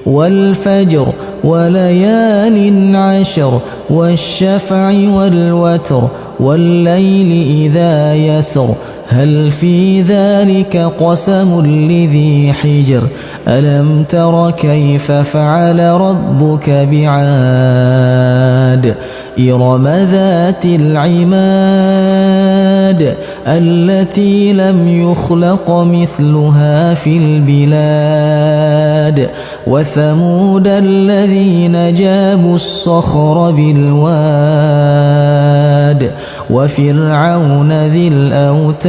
والفجر وليال عشر والشفع والوتر والليل إذا يسر هل في ذلك قسم لذي حجر ألم تر كيف فعل ربك بعاد إرم ذات العماد التي لم يخلق مثلها في البلاد وثمود الذين جابوا الصخر بالواد وفرعون ذي الأوتاد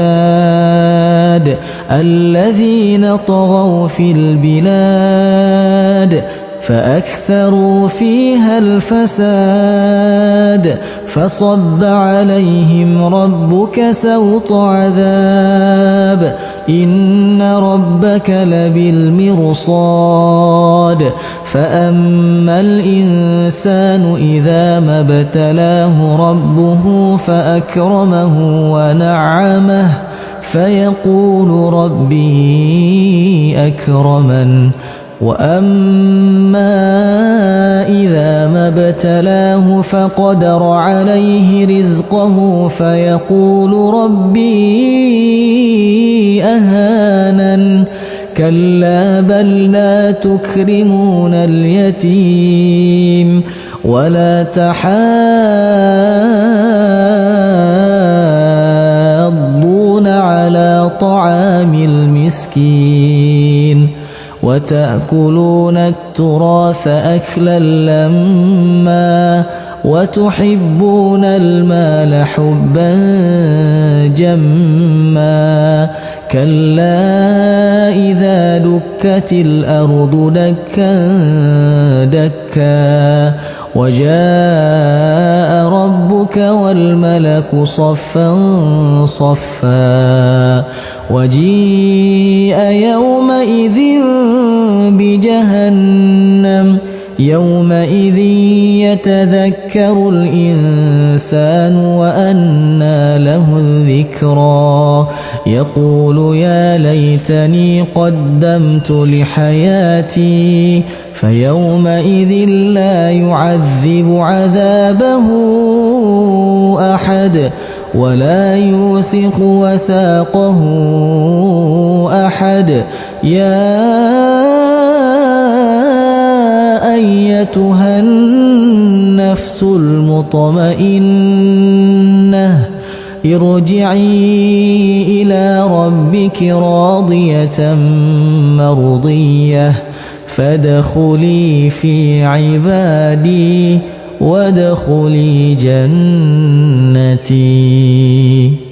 الذين طغوا في البلاد فأكثروا فيها الفساد فصب عليهم ربك سوط عذاب إن ربك لبالمرصاد فأما الإنسان إذا ما ابتلاه ربه فأكرمه ونعمه فيقول ربي أكرمن وأما إذا ما ابتلاه فقدر عليه رزقه فيقول ربي أهانن كلا بل لا تكرمون اليتيم ولا تحاضون على طعام المسكين وتأكلون التراث أكلا لما وتحبون المال حبا جما كلا إذا دكت الأرض دكا دكا وجاء ربك والملك صفا صفا وجيء يومئذ بجهنم يومئذ يتذكر الإنسان وأنى له الذكرى يقول يا ليتني قدمت لحياتي فيومئذ لا يعذب عذابه أحد ولا يوثق وثاقه أحد يا أيتها النفس المطمئنة ارجعي إلى ربك راضية مرضية فادخلي في عبادي وادخلي جنتي.